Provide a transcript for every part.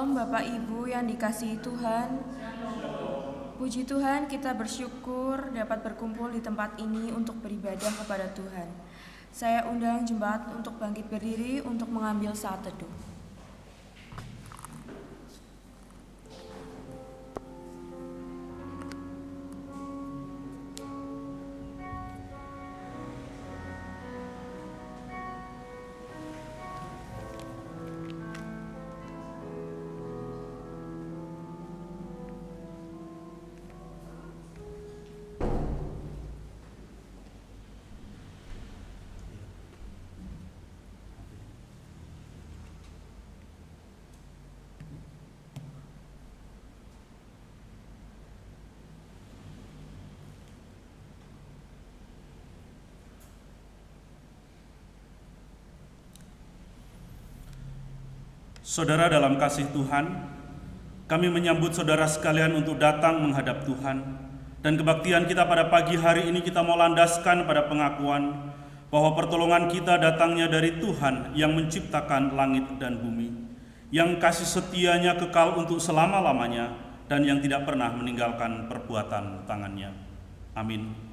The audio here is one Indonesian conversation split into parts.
Shalom Bapak Ibu yang dikasihi Tuhan. Puji Tuhan, kita bersyukur dapat berkumpul di tempat ini untuk beribadah kepada Tuhan. Saya undang jemaat untuk bangkit berdiri untuk mengambil saat teduh. Saudara dalam kasih Tuhan, kami menyambut saudara sekalian untuk datang menghadap Tuhan. Dan kebaktian kita pada pagi hari ini kita mau landaskan pada pengakuan bahwa pertolongan kita datangnya dari Tuhan yang menciptakan langit dan bumi, yang kasih setianya kekal untuk selama-lamanya, dan yang tidak pernah meninggalkan perbuatan tangannya. Amin.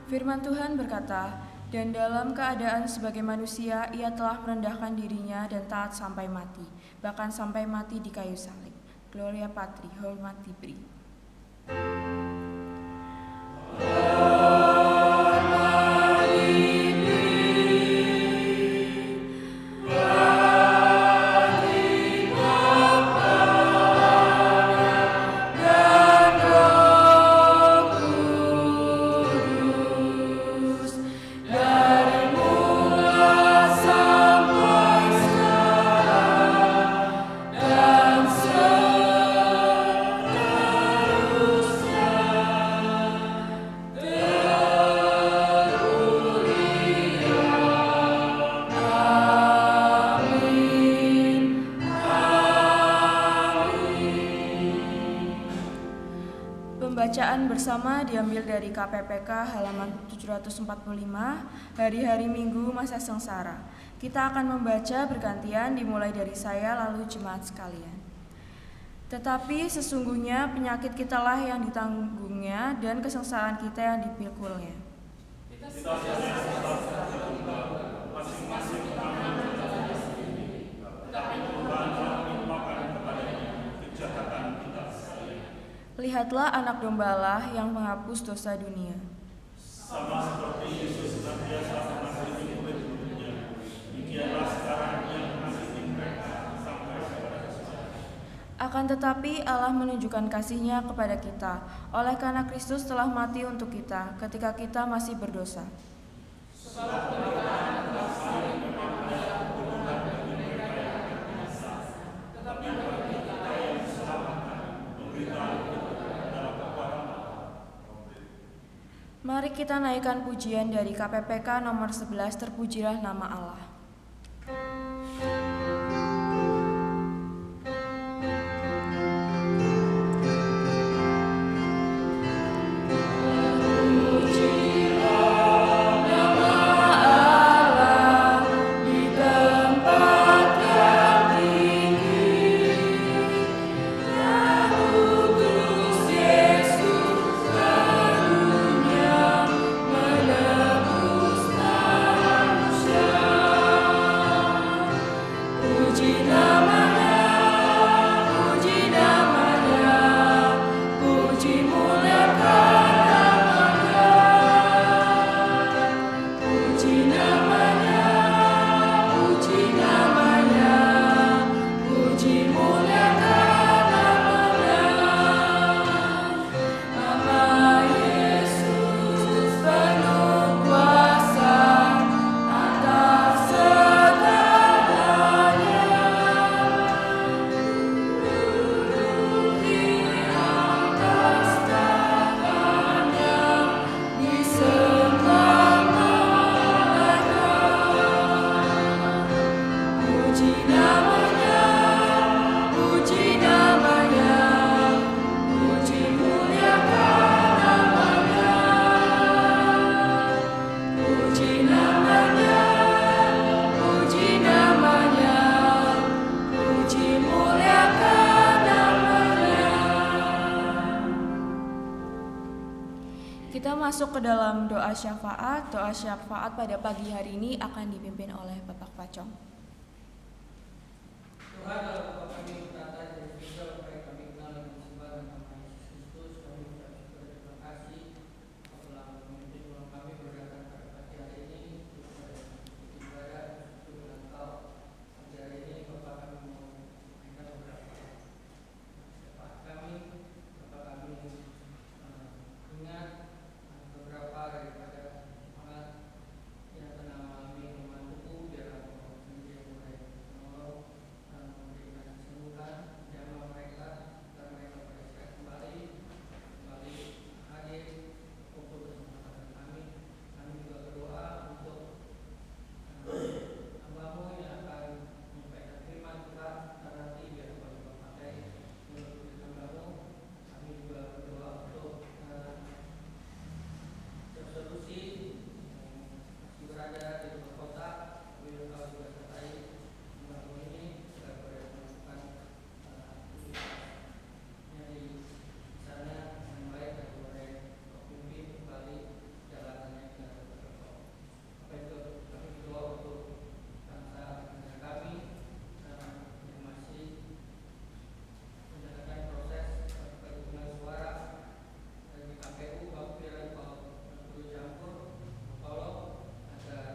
Firman Tuhan berkata, dan dalam keadaan sebagai manusia, ia telah merendahkan dirinya dan taat sampai mati, bahkan sampai mati di kayu salib. Gloria Patri, hormat diberi. Pembacaan bersama diambil dari KPPK halaman 745, hari-hari Minggu masa sengsara. Kita akan membaca bergantian dimulai dari saya lalu jemaat sekalian. Tetapi sesungguhnya penyakit kitalah yang ditanggungnya dan kesengsaraan kita yang dipikulnya. Lihatlah anak domba Allah yang menghapus dosa dunia. Sama seperti Yesus senantiasa mengasihi murid-muridnya, demikianlah sekarang ia mengasihi mereka sampai kepada kesusahan. Akan tetapi Allah menunjukkan kasih-Nya kepada kita, oleh karena Kristus telah mati untuk kita, ketika kita masih berdosa. Mari kita naikkan pujian dari KPPK nomor 11, terpujilah nama Allah. Menebus manusia. masuk ke dalam doa syafaat. Doa syafaat pada pagi hari ini akan dipimpin oleh Bapak Pacong. Tuhan, dalam Bapa kami berkata dari surga, supaya kami kenal dengan sembah dan nama Yesus Kristus, kami mengucap syukur dan terima kasih telah memimpin ulang kami berdatang pada pagi hari ini kepada ibadah syukur dengan Engkau. Pagi hari ini Bapa kami mau menyampaikan beberapa syafaat kami. Bapa kami ingat beberapa daripada jemaat yang telah mengalami kelemahan tubuh, biarlah Engkau sendiri yang mulai menolong memberikan kesembuhan, jamah mereka, agar mereka bersehat kembali hadir kumpul bersama kami. Kami juga berdoa untuk hamba-Mu yang akan menyampaikan firman Tuhan nanti, biar Engkau juga pakai menurut hamba-Mu. Kami juga berdoa untuk solusi masih berada di luar kota, biar Engkau juga sertai hamba-Mu ini agar boleh melakukan aktivitasnya di sana dengan baik dan boleh Engkau pimpin kembali jalanannya ke Engkau. Apa itu kami berdoa untuk bangsa negara kami yang masih menjalankan proses perhitungan suara di KPU. Kami biarlah Engkau turut campur, tolong agar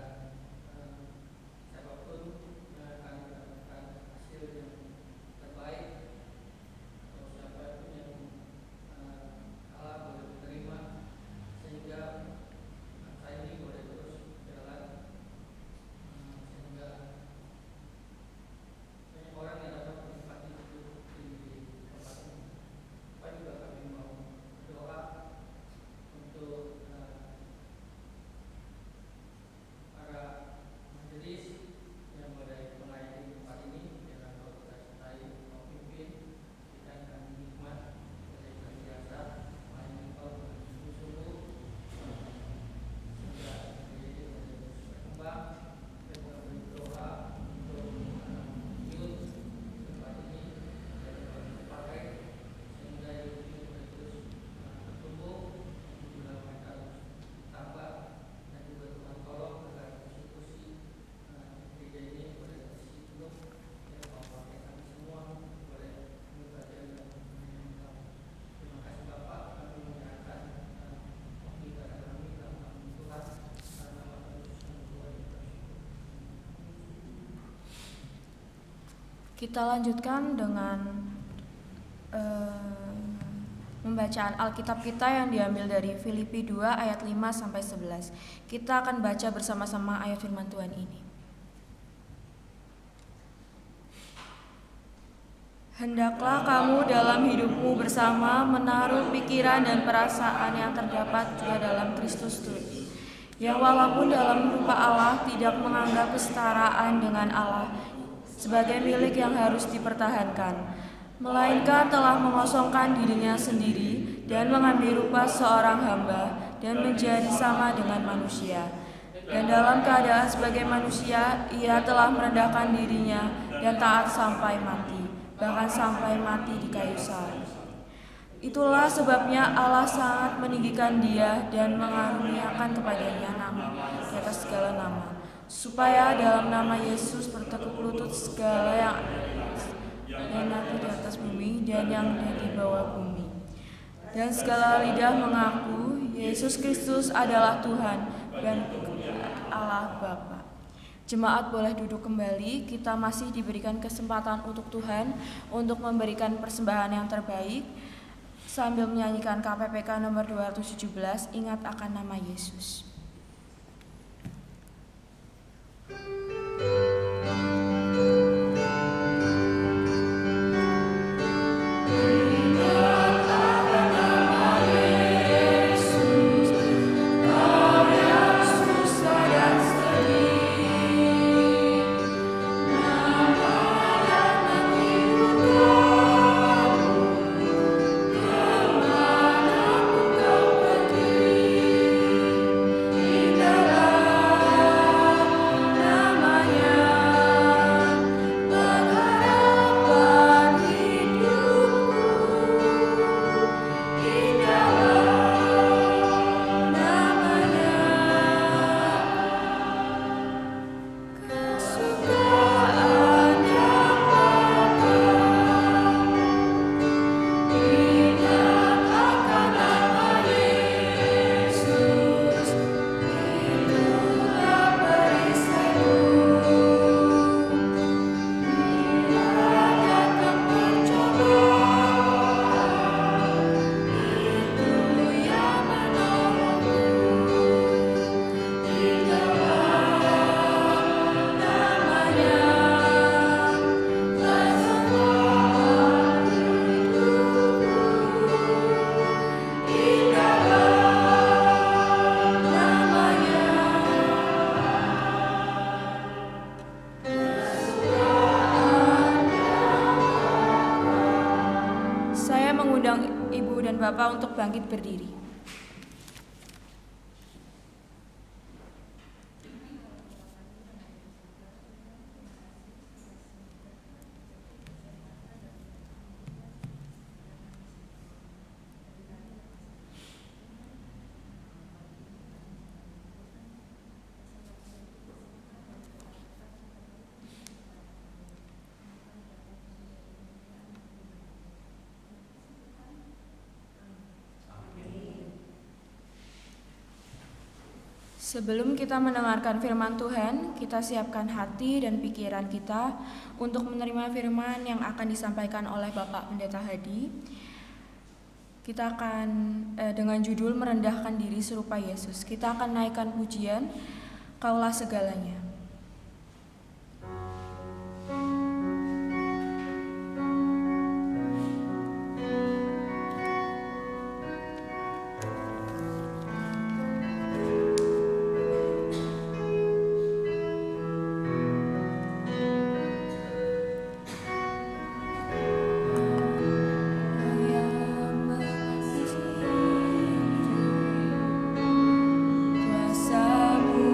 siapapun yang akan mendapatkan hasil yang terbaik, atau siapapun yang kalah boleh diterima, sehingga bangsa ini boleh terus jalan, sehingga banyak orang yang dapat menikmati hidup di tempat ini. Apa juga kami mau berdoa untuk para majelis yang boleh melayani tempat ini, biar Engkau kita sertai, Engkau pimpin, kita akan nikmat dari biasa melayani Engkau dengan sungguh-sungguh, sehingga diri boleh berkembang. Dan kami berdoa untuk youth tempat ini, biar Engkau dipakai sehingga youth ini boleh terus bertumbuh, jumlah mereka terus tambah, dan juga Tuhan tolong agar institusi gereja ini boleh bersih penuh, biar Engkau pakai kami semua boleh beribadah dan melayani Engkau. Terima kasih Bapa, kami menyerahkan waktu ibadah kami dalam nama Tuhan, karena nama Yesus yang Tuhan kita bersyukur. Kita lanjutkan dengan pembacaan Alkitab kita yang diambil dari Filipi 2 ayat 5 sampai 11. Kita akan baca bersama-sama ayat firman Tuhan ini. Hendaklah kamu dalam hidupmu bersama menaruh pikiran dan perasaan yang terdapat juga dalam Kristus Tuhan, yang walaupun dalam rupa Allah tidak menganggap kesetaraan dengan Allah sebagai milik yang harus dipertahankan, melainkan telah mengosongkan dirinya sendiri dan mengambil rupa seorang hamba dan menjadi sama dengan manusia. Dan dalam keadaan sebagai manusia, ia telah merendahkan dirinya dan taat sampai mati, bahkan sampai mati di kayu salib. Itulah sebabnya Allah sangat meninggikan dia dan mengaruniakan kepadanya nama di atas segala nama, supaya dalam nama Yesus bertekuk lutut segala yang ada di atas bumi dan yang ada di bawah bumi, dan segala lidah mengaku Yesus Kristus adalah Tuhan dan Allah Bapa. Jemaat boleh duduk kembali. Kita masih diberikan kesempatan untuk Tuhan untuk memberikan persembahan yang terbaik sambil menyanyikan KPPK nomor 217, Ingat akan Nama Yesus. Bapak untuk bangkit berdiri. Sebelum kita mendengarkan firman Tuhan, kita siapkan hati dan pikiran kita untuk menerima firman yang akan disampaikan oleh Bapak Pendeta Hadi. Kita akan dengan judul merendahkan diri serupa Yesus. Kita akan naikkan pujian, Kaulah segalanya. Kuasamu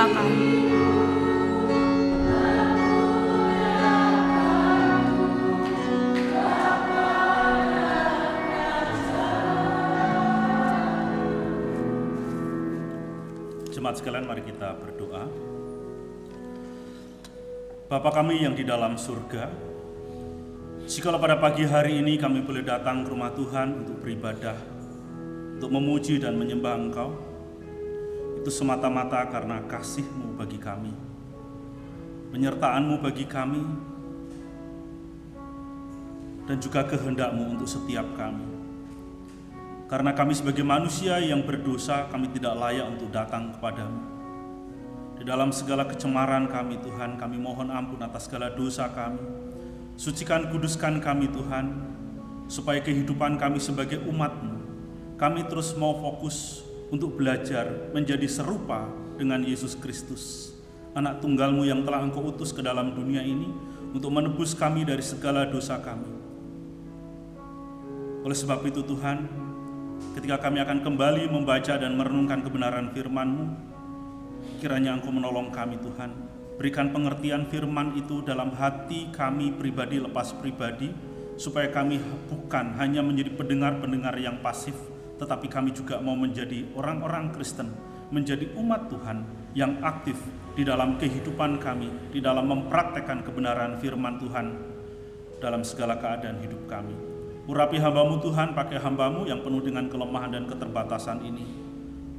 Silakan. Jemaat sekalian, mari kita berdoa. Bapa kami yang di dalam surga, jikalau pada pagi hari ini kami boleh datang ke rumah Tuhan untuk beribadah, untuk memuji dan menyembah Engkau, itu semata-mata karena kasih-Mu bagi kami, penyertaan-Mu bagi kami, dan juga kehendak-Mu untuk setiap kami. Karena kami sebagai manusia yang berdosa, kami tidak layak untuk datang kepadamu. Di dalam segala kecemaran kami Tuhan, kami mohon ampun atas segala dosa kami. Sucikan, kuduskan kami Tuhan, supaya kehidupan kami sebagai umat-Mu, kami terus mau fokus untuk belajar menjadi serupa dengan Yesus Kristus, anak tunggal-Mu yang telah Engkau utus ke dalam dunia ini untuk menebus kami dari segala dosa kami. Oleh sebab itu Tuhan, ketika kami akan kembali membaca dan merenungkan kebenaran firman-Mu, kiranya Engkau menolong kami Tuhan. Berikan pengertian firman itu dalam hati kami pribadi lepas pribadi, supaya kami bukan hanya menjadi pendengar-pendengar yang pasif, tetapi kami juga mau menjadi orang-orang Kristen, menjadi umat Tuhan yang aktif di dalam kehidupan kami, di dalam mempraktekkan kebenaran firman Tuhan dalam segala keadaan hidup kami. Urapi hamba-Mu Tuhan, pakai hamba-Mu yang penuh dengan kelemahan dan keterbatasan ini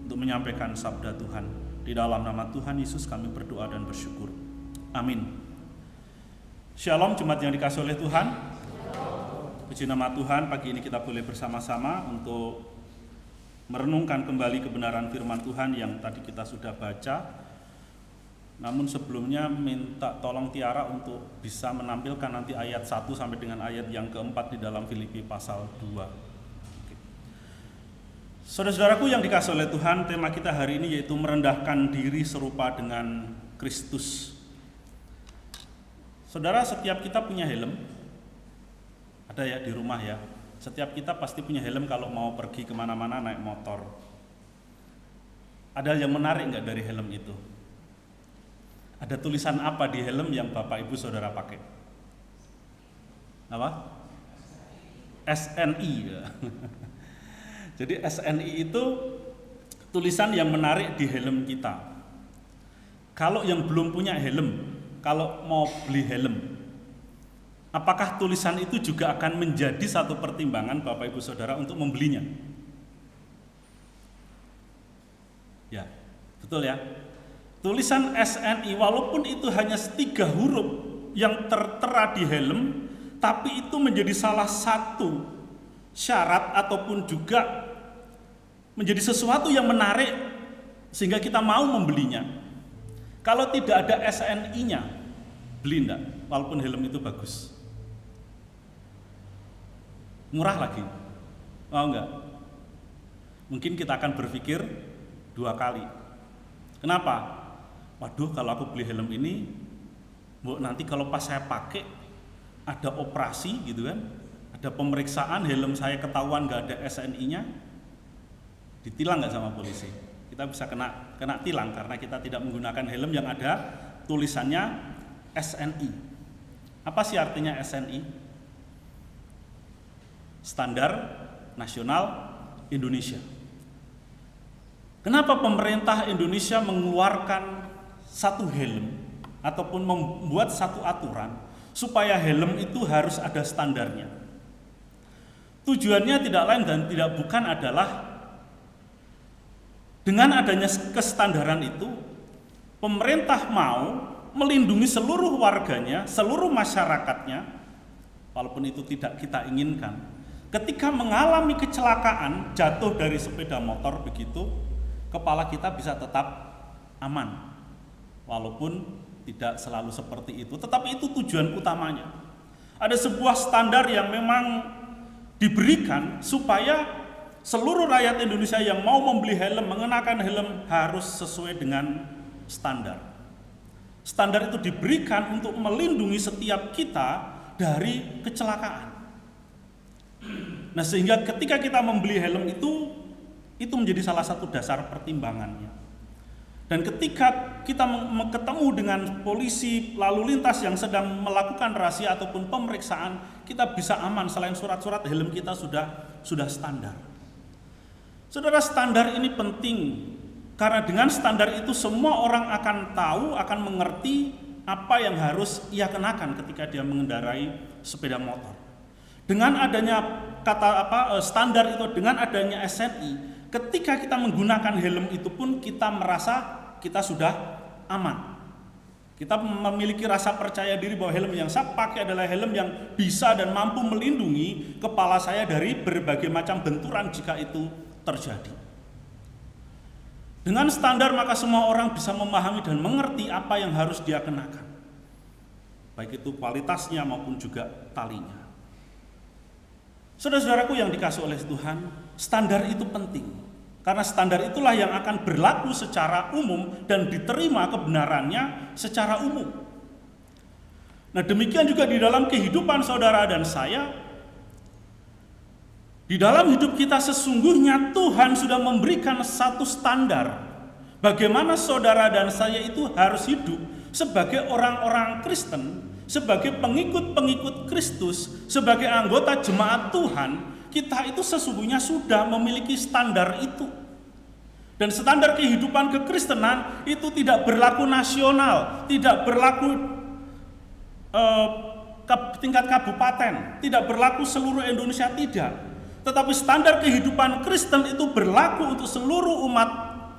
untuk menyampaikan sabda Tuhan. Di dalam nama Tuhan Yesus kami berdoa dan bersyukur. Amin. Shalom jemaat yang dikasihi oleh Tuhan. Puji nama Tuhan, pagi ini kita boleh bersama-sama untuk merenungkan kembali kebenaran firman Tuhan yang tadi kita sudah baca. Namun sebelumnya minta tolong Tiara untuk bisa menampilkan nanti ayat 1 sampai dengan ayat yang keempat di dalam Filipi pasal 2. Oke. Saudara-saudaraku yang dikasihi oleh Tuhan, tema kita hari ini yaitu merendahkan diri serupa dengan Kristus. Saudara, setiap kita punya helm. Ada ya di rumah ya. Setiap kita pasti punya helm kalau mau pergi kemana-mana naik motor. Ada yang menarik nggak dari helm itu? Ada tulisan apa di helm yang Bapak Ibu Saudara pakai? Apa? SNI ya. Jadi SNI itu tulisan yang menarik di helm kita. Kalau yang belum punya helm, kalau mau beli helm, apakah tulisan itu juga akan menjadi satu pertimbangan Bapak Ibu Saudara untuk membelinya? Ya, betul ya. Tulisan SNI walaupun itu hanya 3 huruf yang tertera di helm, tapi itu menjadi salah satu syarat ataupun juga menjadi sesuatu yang menarik sehingga kita mau membelinya. Kalau tidak ada SNI-nya, beli enggak? Walaupun helm itu bagus. Murah lagi. Mau enggak? Mungkin kita akan berpikir 2 kali. Kenapa? Waduh, kalau aku beli helm ini, nanti kalau pas saya pakai ada operasi gitu kan, ada pemeriksaan helm saya ketahuan nggak ada SNI-nya, ditilang nggak sama polisi? Kita bisa kena tilang karena kita tidak menggunakan helm yang ada tulisannya SNI. Apa sih artinya SNI? Standar Nasional Indonesia. Kenapa pemerintah Indonesia mengeluarkan satu helm ataupun membuat satu aturan supaya helm itu harus ada standarnya? Tujuannya tidak lain dan tidak bukan adalah dengan adanya kestandaran itu pemerintah mau melindungi seluruh warganya, seluruh masyarakatnya, walaupun itu tidak kita inginkan. Ketika mengalami kecelakaan, jatuh dari sepeda motor begitu, kepala kita bisa tetap aman. Walaupun tidak selalu seperti itu, tetapi itu tujuan utamanya. Ada sebuah standar yang memang diberikan supaya seluruh rakyat Indonesia yang mau membeli helm, mengenakan helm harus sesuai dengan standar. Standar itu diberikan untuk melindungi setiap kita dari kecelakaan. Nah, sehingga ketika kita membeli helm itu menjadi salah satu dasar pertimbangannya. Dan ketika kita ketemu dengan polisi lalu lintas yang sedang melakukan razia ataupun pemeriksaan, kita bisa aman selain surat-surat, helm kita sudah standar. Saudara, standar ini penting karena dengan standar itu semua orang akan tahu, akan mengerti apa yang harus ia kenakan ketika dia mengendarai sepeda motor. Dengan adanya standar itu, dengan adanya SNI, ketika kita menggunakan helm itu pun kita merasa kita sudah aman. Kita memiliki rasa percaya diri bahwa helm yang saya pakai adalah helm yang bisa dan mampu melindungi kepala saya dari berbagai macam benturan jika itu terjadi. Dengan standar maka semua orang bisa memahami dan mengerti apa yang harus dia kenakan, baik itu kualitasnya maupun juga talinya. Saudara-saudaraku yang dikasihi oleh Tuhan, standar itu penting. Karena standar itulah yang akan berlaku secara umum dan diterima kebenarannya secara umum. Nah, demikian juga di dalam kehidupan saudara dan saya. Di dalam hidup kita sesungguhnya Tuhan sudah memberikan satu standar bagaimana saudara dan saya itu harus hidup sebagai orang-orang Kristen, sebagai pengikut-pengikut Kristus, sebagai anggota jemaat Tuhan. Kita itu sesungguhnya sudah memiliki standar itu. Dan standar kehidupan kekristenan itu tidak berlaku nasional, tidak berlaku tingkat kabupaten, tidak berlaku seluruh Indonesia, tidak. Tetapi standar kehidupan Kristen itu berlaku untuk seluruh umat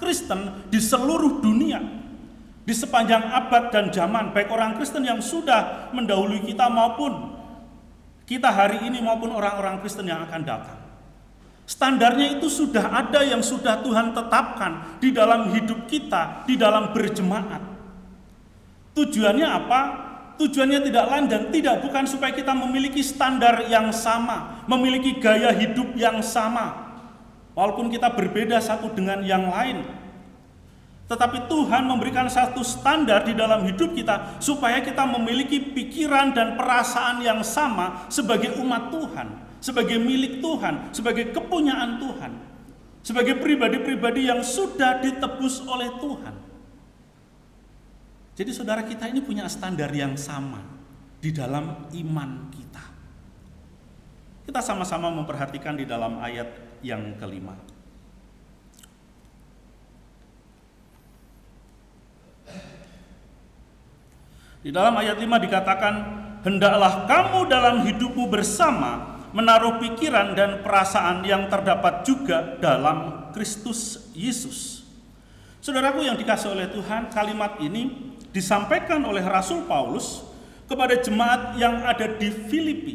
Kristen di seluruh dunia. Di sepanjang abad dan zaman, baik orang Kristen yang sudah mendahului kita maupun kita hari ini maupun orang-orang Kristen yang akan datang. Standarnya itu sudah ada yang sudah Tuhan tetapkan di dalam hidup kita, di dalam berjemaat. Tujuannya apa? Tujuannya tidak lain dan tidak bukan supaya kita memiliki standar yang sama, memiliki gaya hidup yang sama, walaupun kita berbeda satu dengan yang lain. Tetapi Tuhan memberikan satu standar di dalam hidup kita supaya kita memiliki pikiran dan perasaan yang sama sebagai umat Tuhan, sebagai milik Tuhan, sebagai kepunyaan Tuhan, sebagai pribadi-pribadi yang sudah ditebus oleh Tuhan. Jadi saudara, kita ini punya standar yang sama di dalam iman kita. Kita sama-sama memperhatikan di dalam ayat yang kelima. Di dalam ayat 5 dikatakan, hendaklah kamu dalam hidupmu bersama menaruh pikiran dan perasaan yang terdapat juga dalam Kristus Yesus. Saudaraku yang dikasihi oleh Tuhan, kalimat ini disampaikan oleh Rasul Paulus kepada jemaat yang ada di Filipi.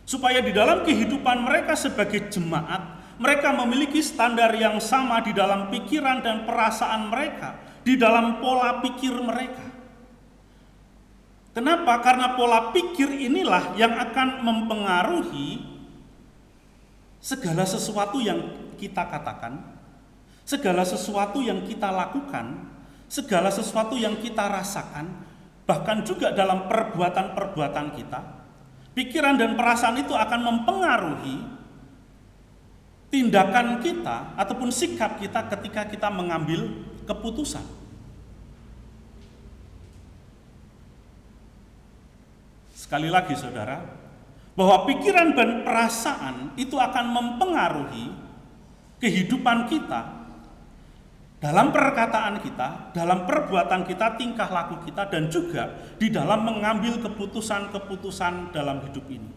Supaya di dalam kehidupan mereka sebagai jemaat, mereka memiliki standar yang sama di dalam pikiran dan perasaan mereka, di dalam pola pikir mereka. Kenapa? Karena pola pikir inilah yang akan mempengaruhi segala sesuatu yang kita katakan, segala sesuatu yang kita lakukan, segala sesuatu yang kita rasakan, bahkan juga dalam perbuatan-perbuatan kita. Pikiran dan perasaan itu akan mempengaruhi tindakan kita ataupun sikap kita ketika kita mengambil keputusan. Sekali lagi saudara, bahwa pikiran dan perasaan itu akan mempengaruhi kehidupan kita, dalam perkataan kita, dalam perbuatan kita, tingkah laku kita, dan juga di dalam mengambil keputusan-keputusan dalam hidup ini.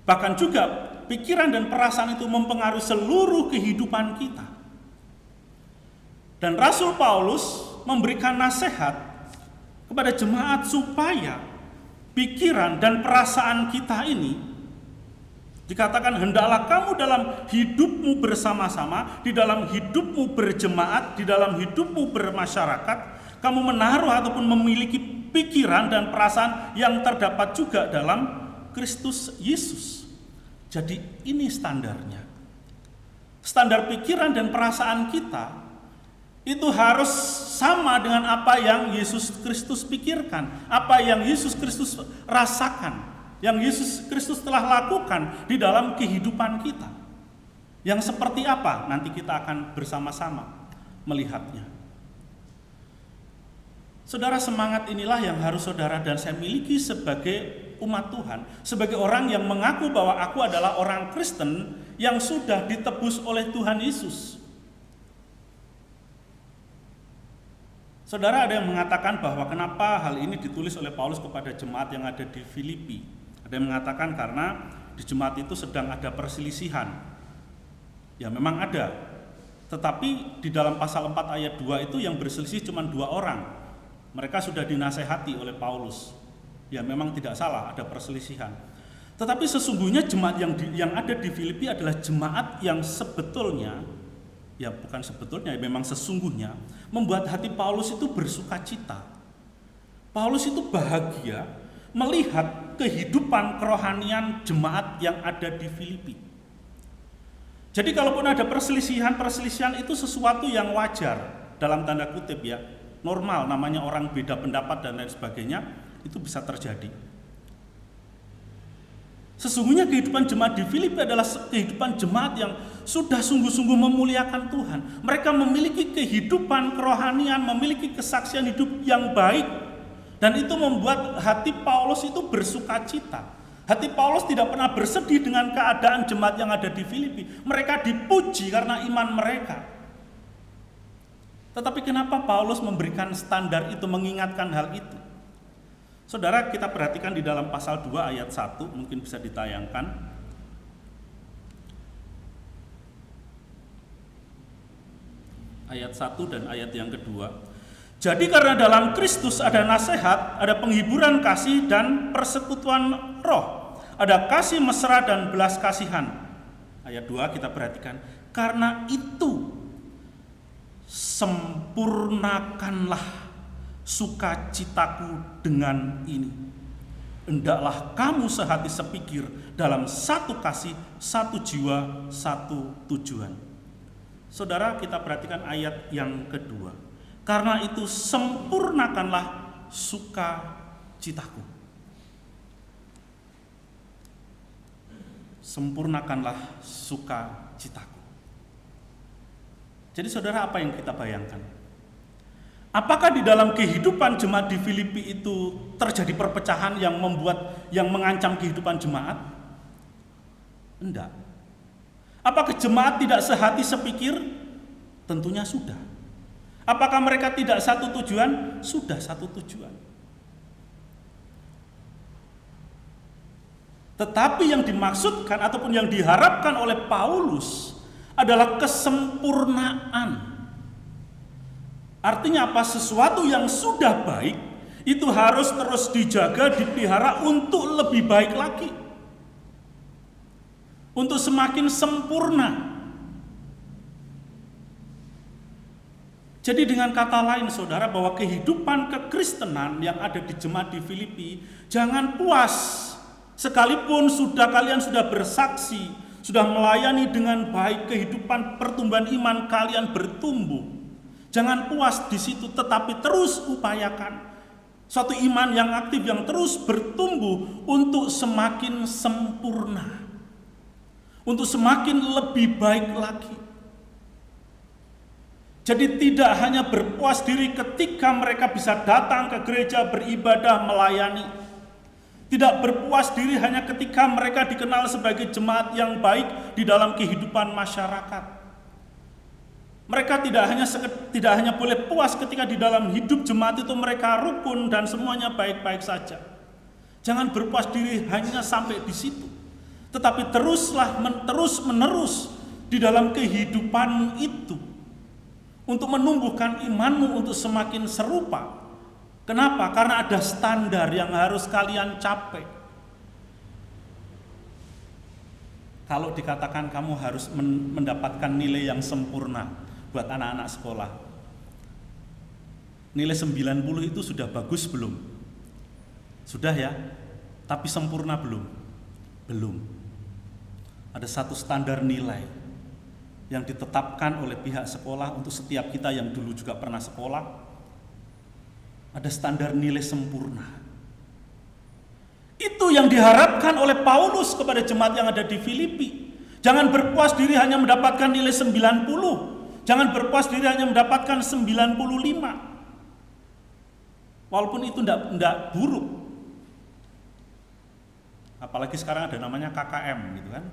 Bahkan juga pikiran dan perasaan itu mempengaruhi seluruh kehidupan kita. Dan Rasul Paulus memberikan nasihat kepada jemaat supaya pikiran dan perasaan kita ini, dikatakan hendaklah kamu dalam hidupmu bersama-sama, di dalam hidupmu berjemaat, di dalam hidupmu bermasyarakat, kamu menaruh ataupun memiliki pikiran dan perasaan yang terdapat juga dalam Kristus Yesus. Jadi ini standarnya. Standar pikiran dan perasaan kita itu harus sama dengan apa yang Yesus Kristus pikirkan, apa yang Yesus Kristus rasakan, yang Yesus Kristus telah lakukan di dalam kehidupan kita. Yang seperti apa? Nanti kita akan bersama-sama melihatnya. Saudara, semangat inilah yang harus saudara dan saya miliki sebagai umat Tuhan, sebagai orang yang mengaku bahwa aku adalah orang Kristen yang sudah ditebus oleh Tuhan Yesus. Saudara, ada yang mengatakan bahwa kenapa hal ini ditulis oleh Paulus kepada jemaat yang ada di Filipi. Ada yang mengatakan karena di jemaat itu sedang ada perselisihan. Ya memang ada. Tetapi di dalam pasal 4 ayat 2 itu yang berselisih cuma 2 orang. Mereka sudah dinasehati oleh Paulus. Ya memang tidak salah, ada perselisihan. Tetapi sesungguhnya jemaat yang ada di Filipi adalah jemaat yang sebetulnya, ya bukan sebetulnya, memang sesungguhnya membuat hati Paulus itu bersuka cita. Paulus itu bahagia melihat kehidupan kerohanian jemaat yang ada di Filipi. Jadi kalaupun ada perselisihan itu sesuatu yang wajar, dalam tanda kutip ya, normal, namanya orang beda pendapat dan lain sebagainya, itu bisa terjadi. Sesungguhnya kehidupan jemaat di Filipi adalah kehidupan jemaat yang sudah sungguh-sungguh memuliakan Tuhan. Mereka memiliki kehidupan kerohanian, memiliki kesaksian hidup yang baik. Dan itu membuat hati Paulus itu bersuka cita. Hati Paulus tidak pernah bersedih dengan keadaan jemaat yang ada di Filipi. Mereka dipuji karena iman mereka. Tetapi kenapa Paulus memberikan standar itu, mengingatkan hal itu? Saudara, kita perhatikan di dalam pasal 2 ayat 1, mungkin bisa ditayangkan. Ayat 1 dan ayat yang kedua. Jadi karena dalam Kristus ada nasihat, ada penghiburan kasih dan persekutuan roh. Ada kasih mesra dan belas kasihan. Ayat 2 kita perhatikan. Karena itu sempurnakanlah sukacitaku dengan ini. Hendaklah kamu sehati sepikir dalam satu kasih, satu jiwa, satu tujuan. Saudara, kita perhatikan ayat yang kedua. Karena itu sempurnakanlah sukacitaku. Sempurnakanlah sukacitaku. Jadi saudara, apa yang kita bayangkan? Apakah di dalam kehidupan jemaat di Filipi itu terjadi perpecahan yang mengancam kehidupan jemaat? Enggak. Apakah jemaat tidak sehati sepikir? Tentunya sudah. Apakah mereka tidak satu tujuan? Sudah satu tujuan. Tetapi yang dimaksudkan ataupun yang diharapkan oleh Paulus adalah kesempurnaan. Artinya apa? Sesuatu yang sudah baik itu harus terus dijaga, dipelihara untuk lebih baik lagi. Untuk semakin sempurna. Jadi dengan kata lain saudara, bahwa kehidupan kekristenan yang ada di jemaat di Filipi, jangan puas sekalipun kalian sudah bersaksi, sudah melayani dengan baik, kehidupan pertumbuhan iman kalian bertumbuh. Jangan puas di situ, tetapi terus upayakan suatu iman yang aktif, yang terus bertumbuh untuk semakin sempurna, untuk semakin lebih baik lagi. Jadi tidak hanya berpuas diri ketika mereka bisa datang ke gereja, beribadah, melayani. Tidak berpuas diri hanya ketika mereka dikenal sebagai jemaat yang baik di dalam kehidupan masyarakat. Mereka tidak hanya boleh puas ketika di dalam hidup jemaat itu mereka rukun dan semuanya baik-baik saja. Jangan berpuas diri hanya sampai di situ. Tetapi terus menerus di dalam kehidupan itu. Untuk menumbuhkan imanmu untuk semakin serupa. Kenapa? Karena ada standar yang harus kalian capai. Kalau dikatakan kamu harus mendapatkan nilai yang sempurna buat anak-anak sekolah, nilai 90 itu sudah bagus belum? Sudah ya? Tapi sempurna belum? Belum. Ada satu standar nilai yang ditetapkan oleh pihak sekolah untuk setiap kita yang dulu juga pernah sekolah. Ada standar nilai sempurna. Itu yang diharapkan oleh Paulus kepada jemaat yang ada di Filipi. Jangan berpuas diri hanya mendapatkan nilai 90. Jangan berpuas diri hanya mendapatkan 95. Walaupun itu tidak buruk. Apalagi sekarang ada namanya KKM gitu kan.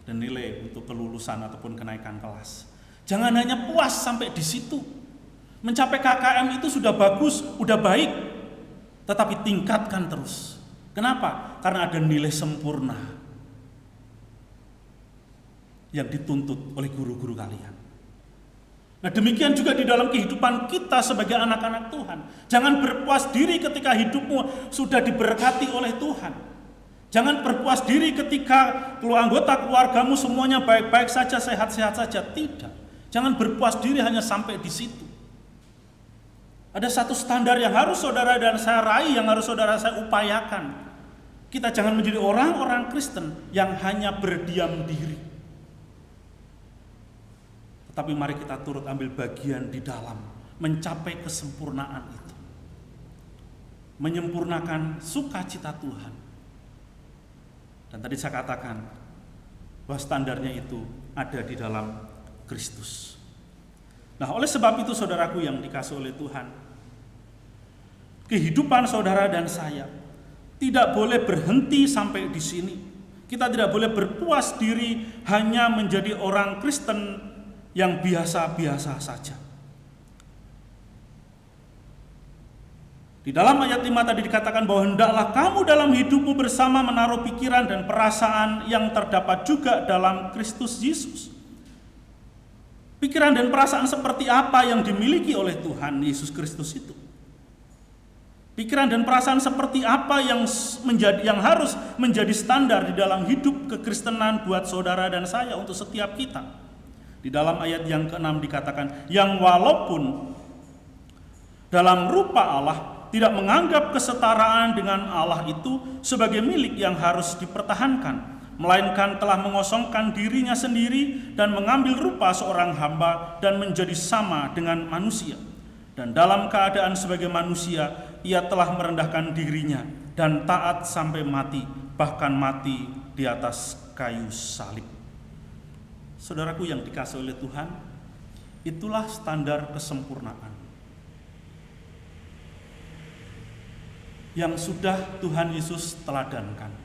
Dan nilai untuk kelulusan ataupun kenaikan kelas. Jangan hanya puas sampai di situ. Mencapai KKM itu sudah bagus, udah baik. Tetapi tingkatkan terus. Kenapa? Karena ada nilai sempurna yang dituntut oleh guru-guru kalian. Nah, demikian juga di dalam kehidupan kita sebagai anak-anak Tuhan. Jangan berpuas diri ketika hidupmu sudah diberkati oleh Tuhan. Jangan berpuas diri ketika anggota keluargamu semuanya baik-baik saja, sehat-sehat saja. Tidak. Jangan berpuas diri hanya sampai di situ. Ada satu standar yang harus saudara dan saya raih, yang harus saudara saya upayakan. Kita jangan menjadi orang-orang Kristen yang hanya berdiam diri. Tetapi mari kita turut ambil bagian di dalam mencapai kesempurnaan itu. Menyempurnakan sukacita Tuhan. Dan tadi saya katakan bahwa standarnya itu ada di dalam Kristus. Nah, oleh sebab itu saudaraku yang dikasihi oleh Tuhan, kehidupan saudara dan saya tidak boleh berhenti sampai di sini. Kita tidak boleh berpuas diri hanya menjadi orang Kristen yang biasa-biasa saja. Di dalam ayat 5 tadi dikatakan bahwa hendaklah kamu dalam hidupmu bersama menaruh pikiran dan perasaan yang terdapat juga dalam Kristus Yesus. Pikiran dan perasaan seperti apa yang dimiliki oleh Tuhan Yesus Kristus itu? Pikiran dan perasaan seperti apa yang harus menjadi standar di dalam hidup kekristenan buat saudara dan saya untuk setiap kita? Di dalam ayat yang ke-6 dikatakan, yang walaupun dalam rupa Allah tidak menganggap kesetaraan dengan Allah itu sebagai milik yang harus dipertahankan, melainkan telah mengosongkan dirinya sendiri dan mengambil rupa seorang hamba dan menjadi sama dengan manusia. Dan dalam keadaan sebagai manusia, ia telah merendahkan dirinya dan taat sampai mati, bahkan mati di atas kayu salib. Saudaraku yang dikasihi oleh Tuhan, itulah standar kesempurnaan yang sudah Tuhan Yesus teladankan.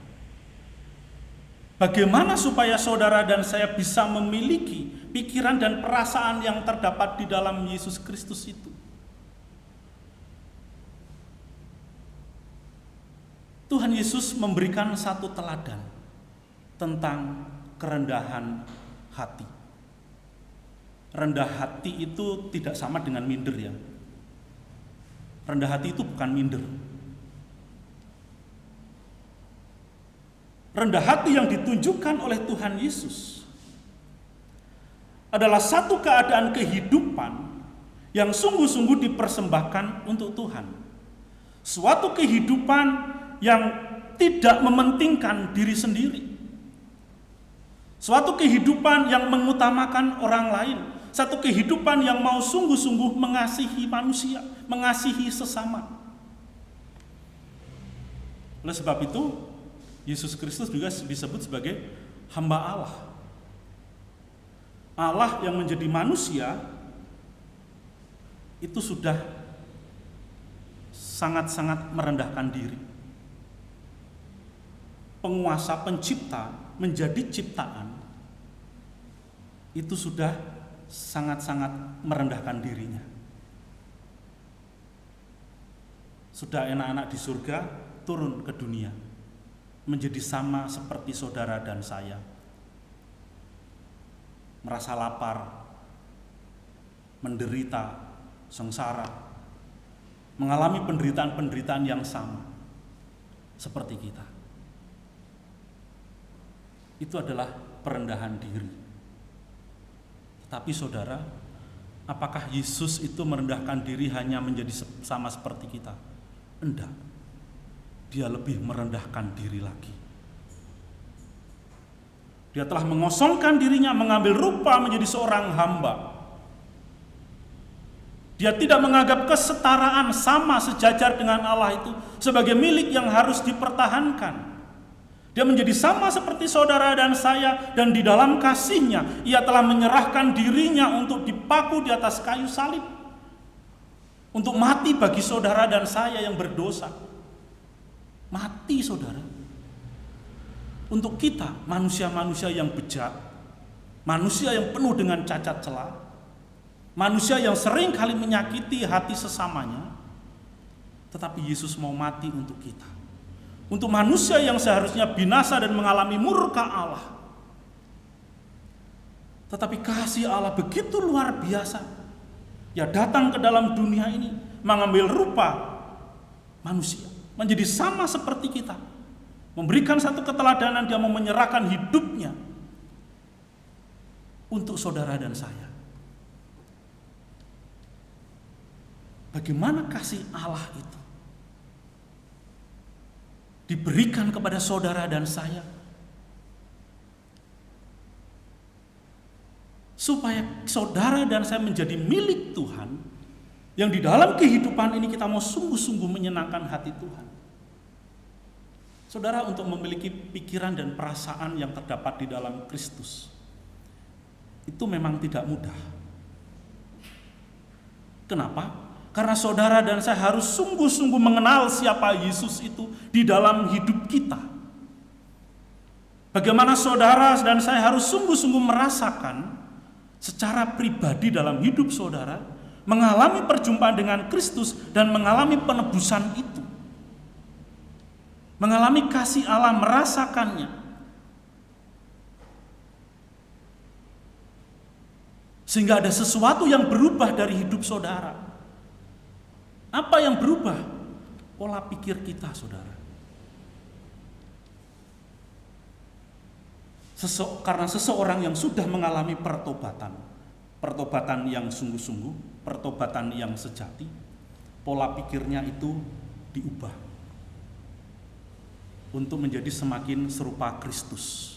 Bagaimana supaya saudara dan saya bisa memiliki pikiran dan perasaan yang terdapat di dalam Yesus Kristus itu? Tuhan Yesus memberikan satu teladan tentang kerendahan hati. Rendah hati itu tidak sama dengan minder ya. Rendah hati itu bukan minder. Rendah hati yang ditunjukkan oleh Tuhan Yesus adalah satu keadaan kehidupan yang sungguh-sungguh dipersembahkan untuk Tuhan. Suatu kehidupan yang tidak mementingkan diri sendiri. Suatu kehidupan yang mengutamakan orang lain. Satu kehidupan yang mau sungguh-sungguh mengasihi manusia, mengasihi sesama. Oleh sebab itu, Yesus Kristus juga disebut sebagai hamba Allah. Allah yang menjadi manusia itu sudah sangat-sangat merendahkan diri. Penguasa pencipta menjadi ciptaan itu sudah sangat-sangat merendahkan dirinya. Sudah anak-anak di surga turun ke dunia menjadi sama seperti saudara dan saya. Merasa lapar, menderita, sengsara, mengalami penderitaan-penderitaan yang sama seperti kita. Itu adalah perendahan diri. Tapi saudara, apakah Yesus itu merendahkan diri hanya menjadi sama seperti kita? Enggak. Dia lebih merendahkan diri lagi. Dia telah mengosongkan dirinya, mengambil rupa menjadi seorang hamba. Dia tidak menganggap kesetaraan sama sejajar dengan Allah itu sebagai milik yang harus dipertahankan. Dia menjadi sama seperti saudara dan saya, dan di dalam kasih-Nya ia telah menyerahkan dirinya untuk dipaku di atas kayu salib. Untuk mati bagi saudara dan saya yang berdosa. Mati, saudara. Untuk kita, manusia-manusia yang bejat, manusia yang penuh dengan cacat celah, manusia yang sering kali menyakiti hati sesamanya, tetapi Yesus mau mati untuk kita. Untuk manusia yang seharusnya binasa dan mengalami murka Allah. Tetapi kasih Allah begitu luar biasa. Ya datang ke dalam dunia ini, mengambil rupa manusia, menjadi sama seperti kita. Memberikan satu keteladanan, dia mau menyerahkan hidupnya untuk saudara dan saya. Bagaimana kasih Allah itu diberikan kepada saudara dan saya, supaya saudara dan saya menjadi milik Tuhan, yang di dalam kehidupan ini kita mau sungguh-sungguh menyenangkan hati Tuhan. Saudara, untuk memiliki pikiran dan perasaan yang terdapat di dalam Kristus, itu memang tidak mudah. Kenapa? Karena saudara dan saya harus sungguh-sungguh mengenal siapa Yesus itu di dalam hidup kita. Bagaimana saudara dan saya harus sungguh-sungguh merasakan secara pribadi dalam hidup saudara, mengalami perjumpaan dengan Kristus dan mengalami penebusan itu. Mengalami kasih Allah, merasakannya. Sehingga ada sesuatu yang berubah dari hidup saudara. Apa yang berubah? Pola pikir kita, saudara. Karena seseorang yang sudah mengalami pertobatan yang sungguh-sungguh, pertobatan yang sejati, pola pikirnya itu diubah untuk menjadi semakin serupa Kristus.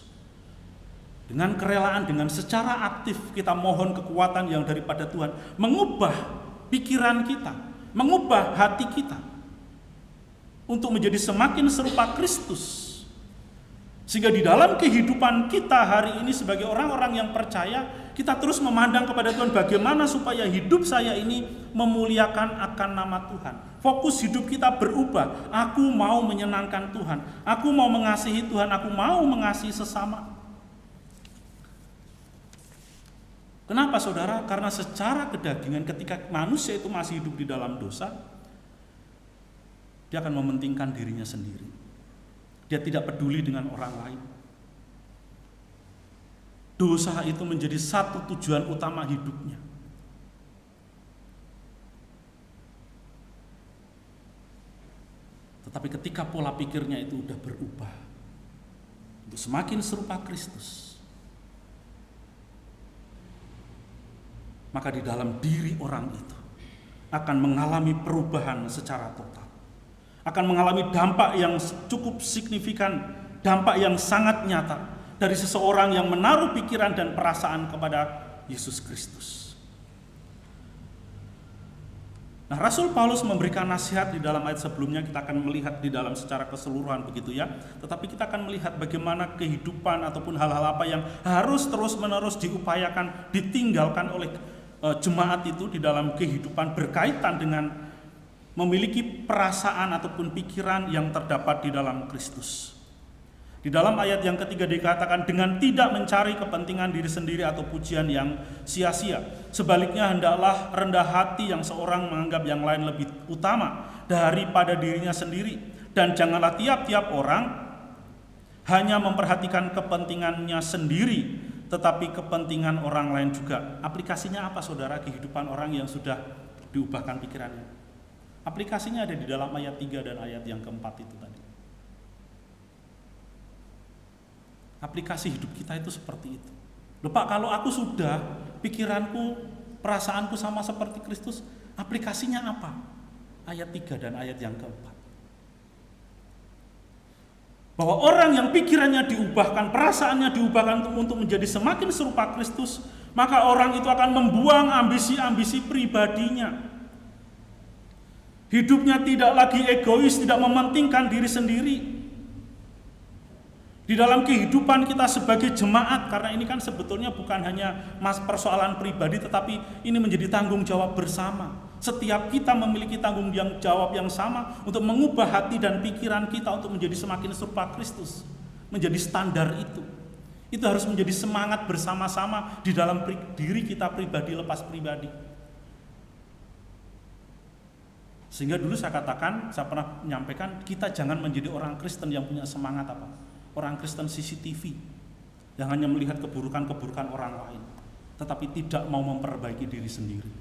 Dengan kerelaan, dengan secara aktif kita mohon kekuatan yang daripada Tuhan, mengubah pikiran kita, mengubah hati kita untuk menjadi semakin serupa Kristus. Sehingga di dalam kehidupan kita hari ini sebagai orang-orang yang percaya, kita terus memandang kepada Tuhan, bagaimana supaya hidup saya ini memuliakan akan nama Tuhan. Fokus hidup kita berubah. Aku mau menyenangkan Tuhan, aku mau mengasihi Tuhan, aku mau mengasihi sesama. Kenapa, saudara? Karena secara kedagingan ketika manusia itu masih hidup di dalam dosa, dia akan mementingkan dirinya sendiri. Dia tidak peduli dengan orang lain. Dosa itu menjadi satu tujuan utama hidupnya. Tetapi ketika pola pikirnya itu sudah berubah untuk semakin serupa Kristus, maka di dalam diri orang itu akan mengalami perubahan secara total. Akan mengalami dampak yang cukup signifikan, dampak yang sangat nyata dari seseorang yang menaruh pikiran dan perasaan kepada Yesus Kristus. Nah, Rasul Paulus memberikan nasihat di dalam ayat sebelumnya, kita akan melihat di dalam secara keseluruhan begitu ya. Tetapi kita akan melihat bagaimana kehidupan ataupun hal-hal apa yang harus terus-menerus diupayakan, ditinggalkan oleh jemaat itu di dalam kehidupan berkaitan dengan memiliki perasaan ataupun pikiran yang terdapat di dalam Kristus. Di dalam ayat yang ketiga dikatakan, dengan tidak mencari kepentingan diri sendiri atau pujian yang sia-sia. Sebaliknya hendaklah rendah hati yang seorang menganggap yang lain lebih utama daripada dirinya sendiri. Dan janganlah tiap-tiap orang hanya memperhatikan kepentingannya sendiri, tetapi kepentingan orang lain juga. Aplikasinya apa, saudara, kehidupan orang yang sudah diubahkan pikirannya? Aplikasinya ada di dalam ayat 3 dan ayat yang keempat itu tadi. Aplikasi hidup kita itu seperti itu. Loh Pak, kalau aku sudah, pikiranku, perasaanku sama seperti Kristus, aplikasinya apa? Ayat 3 dan ayat yang keempat. Bahwa orang yang pikirannya diubahkan, perasaannya diubahkan untuk menjadi semakin serupa Kristus, maka orang itu akan membuang ambisi-ambisi pribadinya. Hidupnya tidak lagi egois, tidak mementingkan diri sendiri. Di dalam kehidupan kita sebagai jemaat, karena ini kan sebetulnya bukan hanya persoalan pribadi, tetapi ini menjadi tanggung jawab bersama. Setiap kita memiliki tanggung jawab yang sama untuk mengubah hati dan pikiran kita untuk menjadi semakin serupa Kristus, menjadi standar itu. Itu harus menjadi semangat bersama-sama di dalam diri kita pribadi lepas pribadi. Sehingga dulu saya katakan, saya pernah menyampaikan, kita jangan menjadi orang Kristen yang punya semangat apa? Orang Kristen CCTV, yang hanya melihat keburukan-keburukan orang lain, tetapi tidak mau memperbaiki diri sendiri.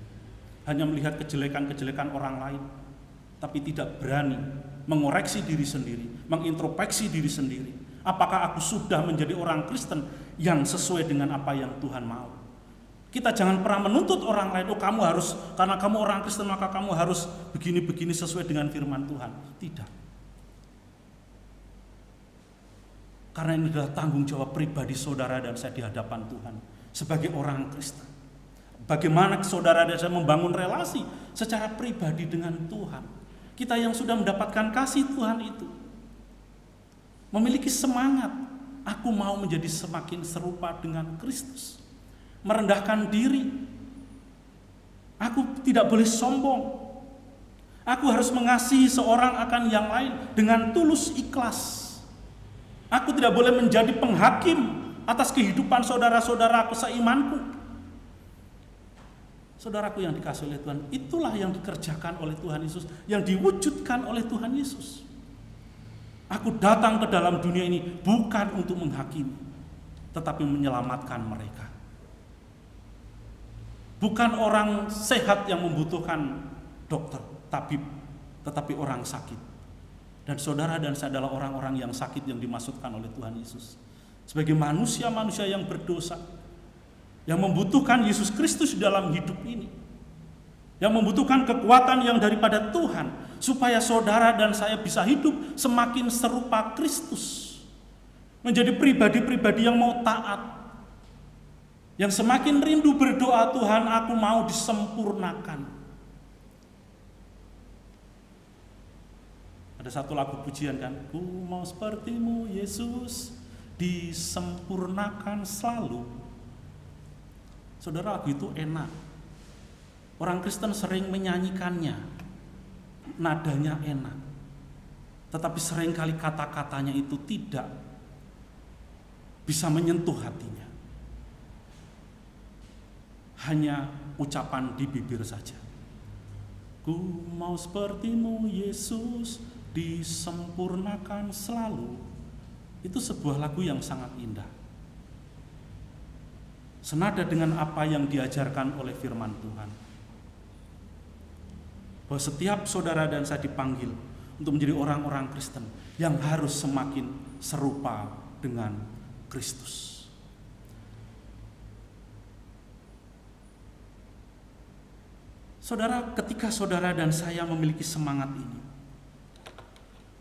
Hanya melihat kejelekan-kejelekan orang lain, tapi tidak berani mengoreksi diri sendiri, mengintrospeksi diri sendiri. Apakah aku sudah menjadi orang Kristen yang sesuai dengan apa yang Tuhan mau? Kita jangan pernah menuntut orang lain, oh kamu harus, karena kamu orang Kristen maka kamu harus begini-begini sesuai dengan firman Tuhan. Tidak. Karena ini adalah tanggung jawab pribadi saudara dan saya di hadapan Tuhan sebagai orang Kristen. Bagaimana saudara dan saya membangun relasi secara pribadi dengan Tuhan. Kita yang sudah mendapatkan kasih Tuhan itu memiliki semangat, aku mau menjadi semakin serupa dengan Kristus. Merendahkan diri. Aku tidak boleh sombong. Aku harus mengasihi seorang akan yang lain dengan tulus ikhlas. Aku tidak boleh menjadi penghakim atas kehidupan saudara-saudaraku seimanku. Saudaraku yang dikasihi oleh Tuhan, itulah yang dikerjakan oleh Tuhan Yesus, yang diwujudkan oleh Tuhan Yesus. Aku datang ke dalam dunia ini bukan untuk menghakimi, tetapi menyelamatkan mereka. Bukan orang sehat yang membutuhkan dokter, tabib, tetapi orang sakit. Dan saudara dan saya adalah orang-orang yang sakit yang dimaksudkan oleh Tuhan Yesus. Sebagai manusia-manusia yang berdosa, yang membutuhkan Yesus Kristus dalam hidup ini, yang membutuhkan kekuatan yang daripada Tuhan, supaya saudara dan saya bisa hidup semakin serupa Kristus, menjadi pribadi-pribadi yang mau taat, yang semakin rindu berdoa, Tuhan aku mau disempurnakan. Ada satu lagu pujian kan, ku mau sepertimu Yesus, disempurnakan selalu. Saudara, lagu itu enak. Orang Kristen sering menyanyikannya, nadanya enak, tetapi seringkali kata-katanya itu tidak bisa menyentuh hatinya. Hanya ucapan di bibir saja. Ku mau sepertimu Yesus, disempurnakan selalu. Itu sebuah lagu yang sangat indah, senada dengan apa yang diajarkan oleh firman Tuhan, bahwa setiap saudara dan saya dipanggil untuk menjadi orang-orang Kristen yang harus semakin serupa dengan Kristus. Saudara, ketika saudara dan saya memiliki semangat ini,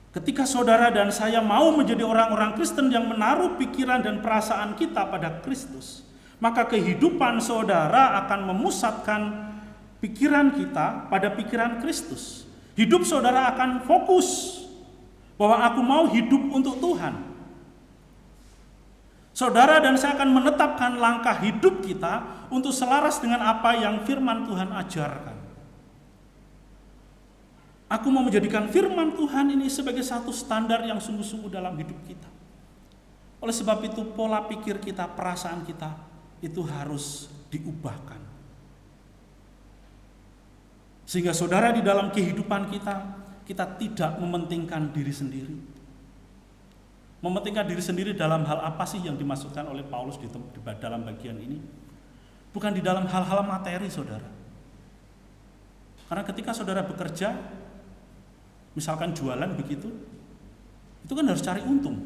ketika saudara dan saya mau menjadi orang-orang Kristen yang menaruh pikiran dan perasaan kita pada Kristus, maka kehidupan saudara akan memusatkan pikiran kita pada pikiran Kristus. Hidup saudara akan fokus bahwa aku mau hidup untuk Tuhan. Saudara dan saya akan menetapkan langkah hidup kita untuk selaras dengan apa yang firman Tuhan ajarkan. Aku mau menjadikan firman Tuhan ini sebagai satu standar yang sungguh-sungguh dalam hidup kita. Oleh sebab itu pola pikir kita, perasaan kita itu harus diubahkan. Sehingga saudara di dalam kehidupan kita tidak mementingkan diri sendiri. Mementingkan diri sendiri dalam hal apa sih yang dimaksudkan oleh Paulus di dalam bagian ini? Bukan di dalam hal-hal materi, saudara. Karena ketika saudara bekerja, misalkan jualan begitu, itu kan harus cari untung.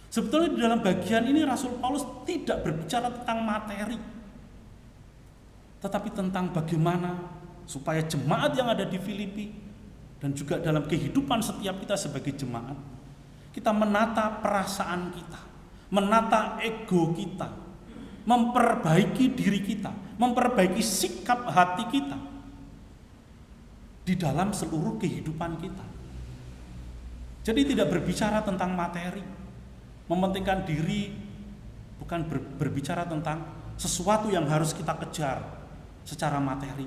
Sebetulnya di dalam bagian ini Rasul Paulus tidak berbicara tentang materi, tetapi tentang bagaimana supaya jemaat yang ada di Filipi dan juga dalam kehidupan setiap kita sebagai jemaat, kita menata perasaan kita, menata ego kita, memperbaiki diri kita, memperbaiki sikap hati kita di dalam seluruh kehidupan kita. Jadi tidak berbicara tentang materi, mementingkan diri, bukan berbicara tentang sesuatu yang harus kita kejar secara materi,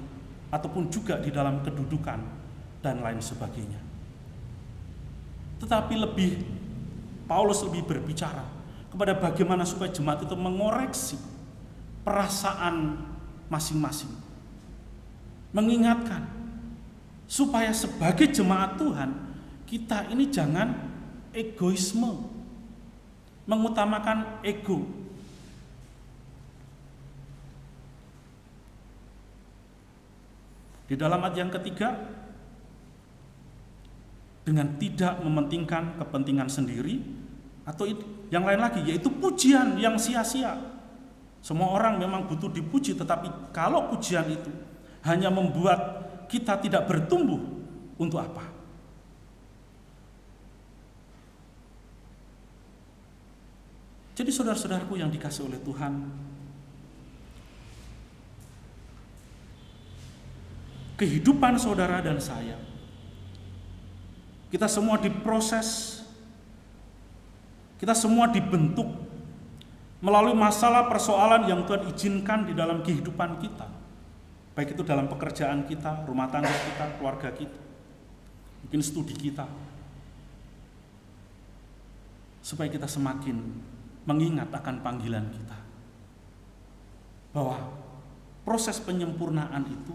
ataupun juga di dalam kedudukan dan lain sebagainya. Tetapi Paulus lebih berbicara kepada bagaimana supaya jemaat itu mengoreksi perasaan masing-masing. Mengingatkan supaya sebagai jemaat Tuhan kita ini jangan egoisme, mengutamakan ego. Di dalam ayat yang ketiga, dengan tidak mementingkan kepentingan sendiri atau yang lain lagi, yaitu pujian yang sia-sia. Semua orang memang butuh dipuji, tetapi kalau pujian itu hanya membuat kita tidak bertumbuh, untuk apa? Jadi saudara-saudaraku yang dikasihi oleh Tuhan, kehidupan saudara dan saya, kita semua diproses, kita semua dibentuk melalui masalah persoalan yang Tuhan izinkan di dalam kehidupan kita, baik itu dalam pekerjaan kita, rumah tangga kita, keluarga kita, mungkin studi kita, supaya kita semakin mengingat akan panggilan kita, bahwa proses penyempurnaan itu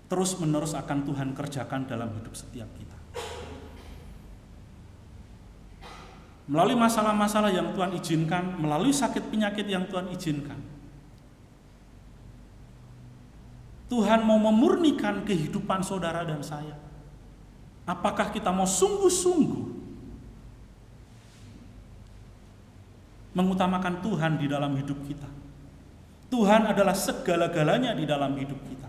terus-menerus akan Tuhan kerjakan dalam hidup setiap kita. Melalui masalah-masalah yang Tuhan izinkan, melalui sakit penyakit yang Tuhan izinkan, Tuhan mau memurnikan kehidupan saudara dan saya. Apakah kita mau sungguh-sungguh mengutamakan Tuhan di dalam hidup kita? Tuhan adalah segala-galanya di dalam hidup kita.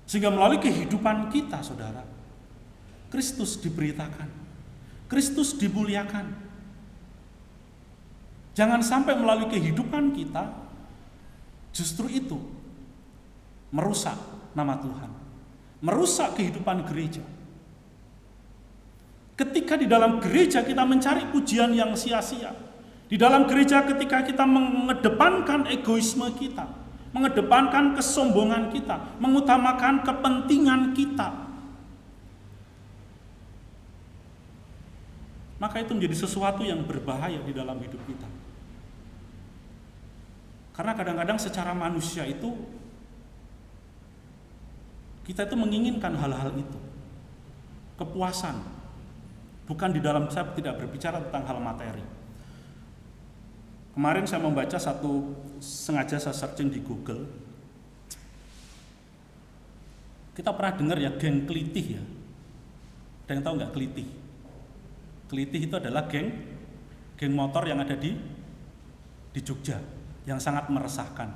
Sehingga melalui kehidupan kita, saudara, Kristus diberitakan, Kristus dimuliakan. Jangan sampai melalui kehidupan kita justru itu merusak nama Tuhan, merusak kehidupan gereja. Ketika di dalam gereja kita mencari pujian yang sia-sia, di dalam gereja ketika kita mengedepankan egoisme kita, mengedepankan kesombongan kita, mengutamakan kepentingan kita, maka itu menjadi sesuatu yang berbahaya di dalam hidup kita. Karena kadang-kadang secara manusia itu kita itu menginginkan hal-hal itu, kepuasan, bukan di dalam, saya tidak berbicara tentang hal materi. Kemarin saya membaca sengaja saya searching di Google. Kita pernah dengar ya geng Kelitih ya. Ada yang tahu nggak Kelitih? Kelitih itu adalah geng motor yang ada di Jogja, yang sangat meresahkan.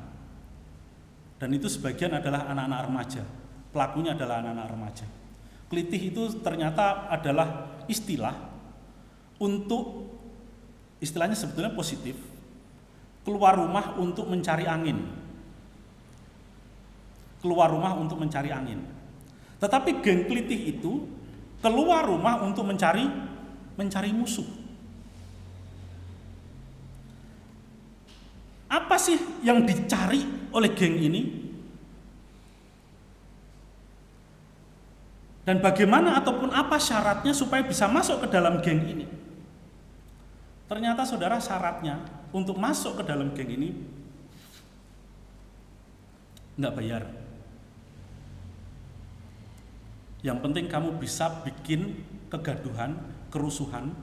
Dan itu sebagian adalah anak-anak remaja. Pelakunya adalah anak-anak remaja. Kelitih itu ternyata adalah istilah untuk, istilahnya sebetulnya positif, keluar rumah untuk mencari angin. Keluar rumah untuk mencari angin. Tetapi geng Kelitih itu keluar rumah untuk mencari musuh. Apa sih yang dicari oleh geng ini? Dan bagaimana ataupun apa syaratnya supaya bisa masuk ke dalam geng ini? Ternyata saudara, syaratnya untuk masuk ke dalam geng ini nggak bayar. Yang penting kamu bisa bikin kegaduhan, kerusuhan,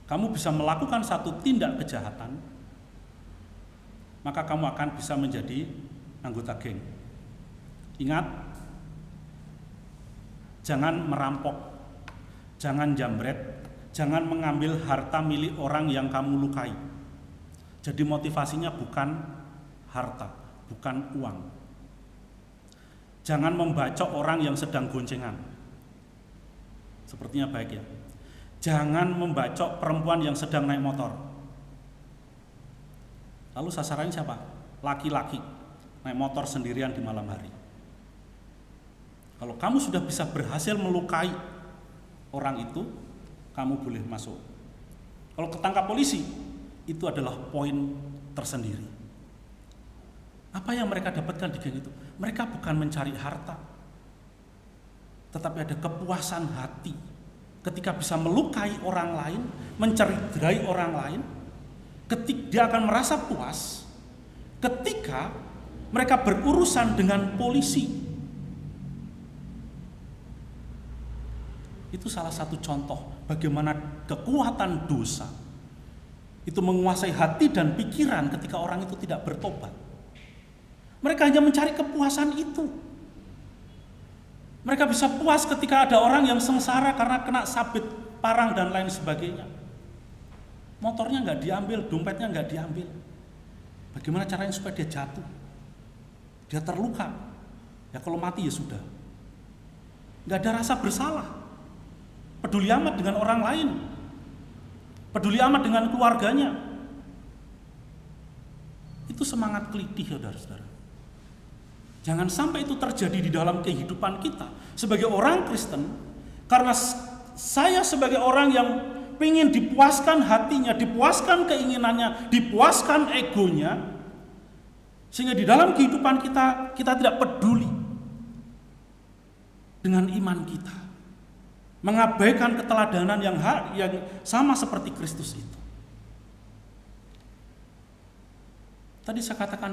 kamu bisa melakukan satu tindak kejahatan, maka kamu akan bisa menjadi anggota geng. Ingat, jangan merampok, jangan jambret, jangan mengambil harta milik orang yang kamu lukai. Jadi motivasinya bukan harta, bukan uang. Jangan membacok orang yang sedang goncengan. Sepertinya baik ya. Jangan membacok perempuan yang sedang naik motor. Lalu sasarannya siapa? Laki-laki naik motor sendirian di malam hari. Kalau kamu sudah bisa berhasil melukai orang itu, kamu boleh masuk. Kalau ketangkap polisi, itu adalah poin tersendiri. Apa yang mereka dapatkan di geng itu? mereka bukan mencari harta, tetapi ada kepuasan hati ketika bisa melukai orang lain, mencederai orang lain. Ketika dia akan merasa puas ketika mereka berurusan dengan polisi. Itu salah satu contoh bagaimana kekuatan dosa itu menguasai hati dan pikiran ketika orang itu tidak bertobat. Mereka hanya mencari kepuasan itu. Mereka bisa puas ketika ada orang yang sengsara karena kena sabit parang dan lain sebagainya. Motornya nggak diambil, dompetnya nggak diambil. Bagaimana caranya supaya dia jatuh? Dia terluka. Ya kalau mati ya sudah. Nggak ada rasa bersalah. Peduli amat dengan orang lain. Peduli amat dengan keluarganya. Itu semangat kelitih, saudara-saudara. Jangan sampai itu terjadi di dalam kehidupan kita sebagai orang Kristen, karena saya sebagai orang yang ingin dipuaskan hatinya, dipuaskan keinginannya, dipuaskan egonya, sehingga di dalam kehidupan kita tidak peduli dengan iman kita, mengabaikan keteladanan yang sama seperti Kristus itu. Tadi saya katakan,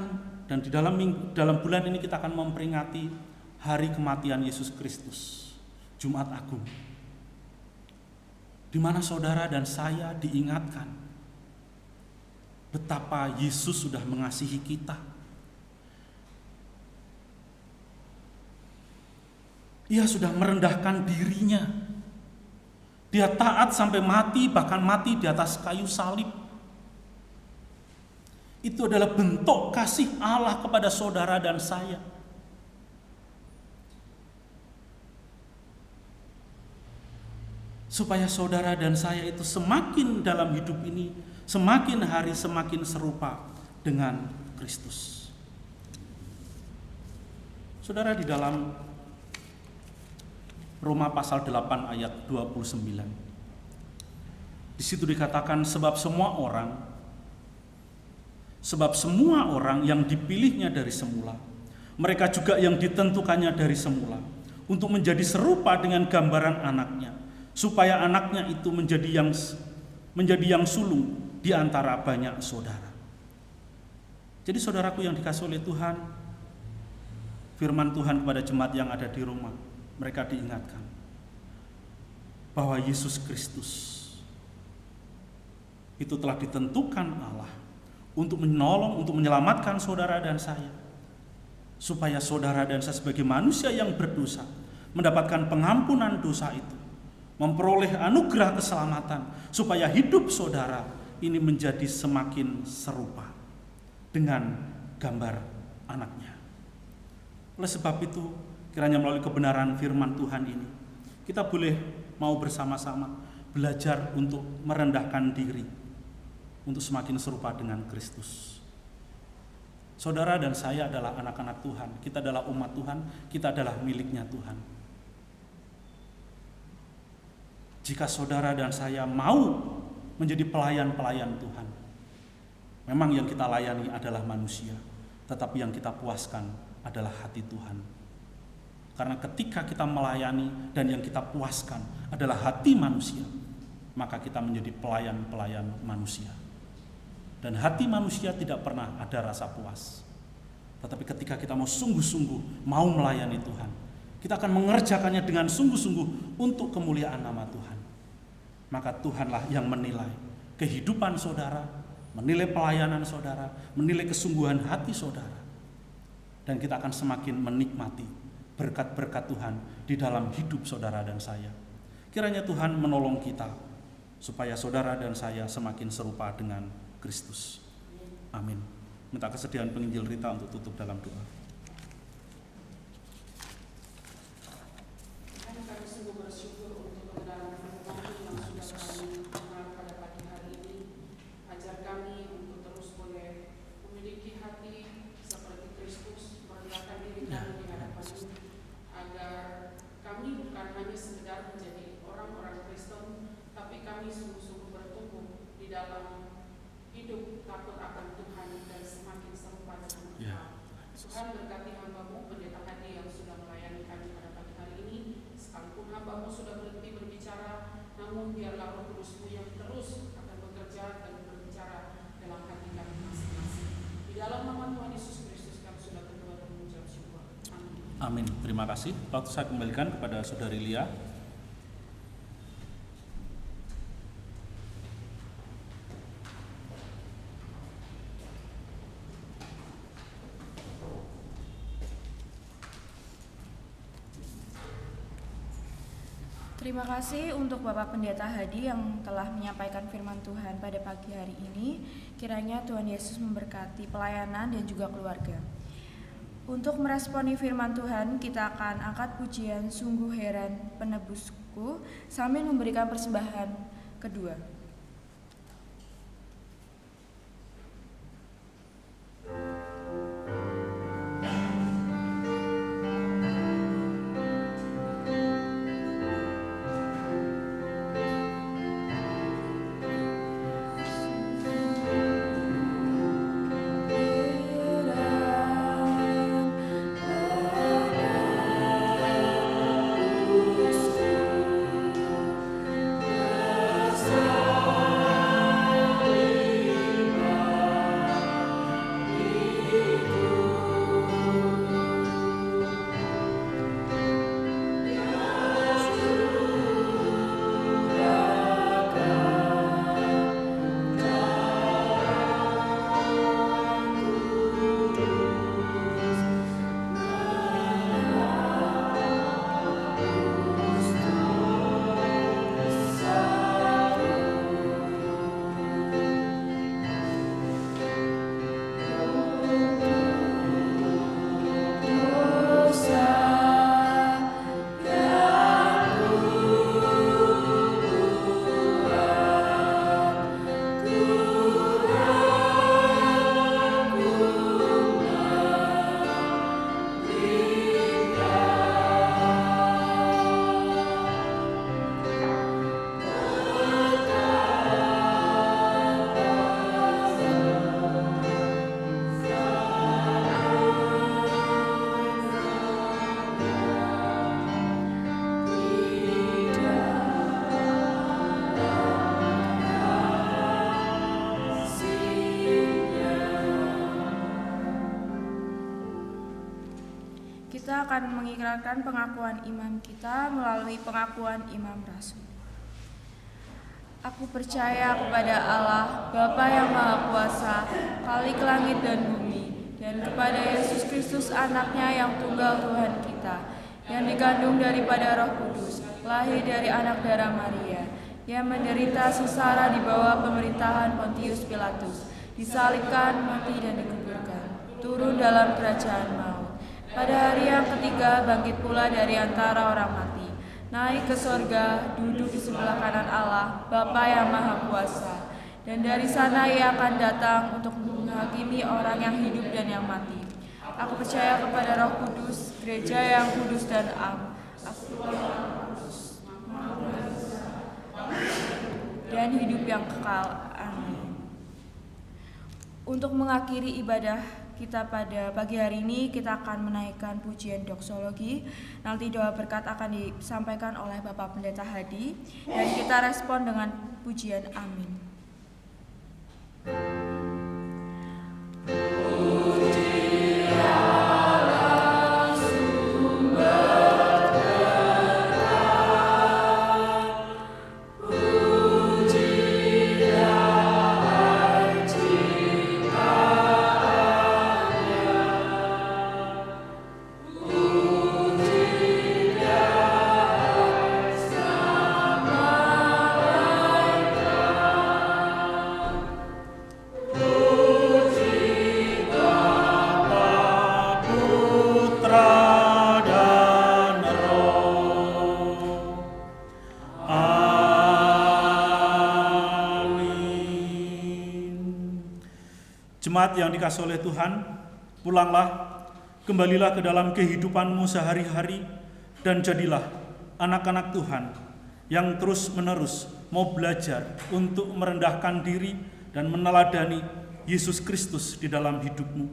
dan di dalam bulan ini kita akan memperingati hari kematian Yesus Kristus, Jumat Agung, di mana saudara dan saya diingatkan betapa Yesus sudah mengasihi kita. Ia sudah merendahkan dirinya. Dia taat sampai mati, bahkan mati di atas kayu salib. Itu adalah bentuk kasih Allah kepada saudara dan saya. Supaya saudara dan saya itu semakin dalam hidup ini, semakin hari semakin serupa dengan Kristus. Saudara, di dalam Roma pasal 8 ayat 29, di situ dikatakan sebab semua orang yang dipilihnya dari semula, mereka juga yang ditentukannya dari semula untuk menjadi serupa dengan gambaran anaknya, supaya anaknya itu menjadi yang sulung di antara banyak saudara. Jadi saudaraku yang dikasihi oleh Tuhan, firman Tuhan kepada jemaat yang ada di rumah, mereka diingatkan bahwa Yesus Kristus itu telah ditentukan Allah untuk menolong, untuk menyelamatkan saudara dan saya, supaya saudara dan saya sebagai manusia yang berdosa mendapatkan pengampunan dosa itu, memperoleh anugerah keselamatan, supaya hidup saudara ini menjadi semakin serupa dengan gambar anaknya. Oleh sebab itu, kiranya melalui kebenaran firman Tuhan ini, kita boleh mau bersama-sama belajar untuk merendahkan diri, untuk semakin serupa dengan Kristus. Saudara dan saya adalah anak-anak Tuhan, kita adalah umat Tuhan, kita adalah miliknya Tuhan. Jika saudara dan saya mau menjadi pelayan-pelayan Tuhan, memang yang kita layani adalah manusia, tetapi yang kita puaskan adalah hati Tuhan. Karena ketika kita melayani dan yang kita puaskan adalah hati manusia, maka kita menjadi pelayan-pelayan manusia. Dan hati manusia tidak pernah ada rasa puas. Tetapi ketika kita mau sungguh-sungguh mau melayani Tuhan, kita akan mengerjakannya dengan sungguh-sungguh untuk kemuliaan nama Tuhan. Maka Tuhanlah yang menilai kehidupan saudara, menilai pelayanan saudara, menilai kesungguhan hati saudara. Dan kita akan semakin menikmati berkat-berkat Tuhan di dalam hidup saudara dan saya. Kiranya Tuhan menolong kita supaya saudara dan saya semakin serupa dengan Kristus. Amin. Minta kesediaan penginjil Rita untuk tutup dalam doa. Kami sungguh bersyukur untuk kebenaran firman-Mu yang sudah kami dengar pada pagi hari ini. Ajar kami untuk terus boleh memiliki hati seperti Kristus, merendahkan diri kami di hadapan-Mu, agar kami bukan hanya sekedar menjadi orang-orang Kristen, tapi kami sungguh-sungguh bertumbuh di dalam hidup takut akan Tuhan dan semakin serupa dengan Tuhan. Tuhan Amin. Terima kasih. Waktu saya kembalikan kepada Saudari Lia. Terima kasih untuk Bapak Pendeta Hadi yang telah menyampaikan firman Tuhan pada pagi hari ini. Kiranya Tuhan Yesus memberkati pelayanan dan juga keluarga. Untuk meresponi firman Tuhan, kita akan angkat pujian Sungguh Heran Penebusku sambil memberikan persembahan kedua. Kita akan mengikrarkan pengakuan iman kita melalui pengakuan imam rasul. Aku percaya kepada Allah, Bapa yang Maha Kuasa, Khalik langit dan bumi, dan kepada Yesus Kristus anaknya yang tunggal Tuhan kita, yang dikandung daripada Roh Kudus, lahir dari anak darah Maria, yang menderita sengsara di bawah pemerintahan Pontius Pilatus, disalibkan, mati dan dikuburkan, turun dalam kerajaan maut. Pada hari yang ketiga bangkit pula dari antara orang mati, naik ke sorga, duduk di sebelah kanan Allah, Bapa yang Maha Kuasa. Dan dari sana ia akan datang untuk menghakimi orang yang hidup dan yang mati. Aku percaya kepada Roh Kudus, gereja yang kudus dan am, dan hidup yang kekal. Amin. Untuk mengakhiri ibadah kita pada pagi hari ini, kita akan menaikkan pujian doksologi. Nanti doa berkat akan disampaikan oleh Bapak Pendeta Hadi, dan kita respon dengan pujian amin. Jemaat yang dikasihi oleh Tuhan, pulanglah, kembalilah ke dalam kehidupanmu sehari-hari, dan jadilah anak-anak Tuhan yang terus-menerus mau belajar untuk merendahkan diri dan meneladani Yesus Kristus di dalam hidupmu,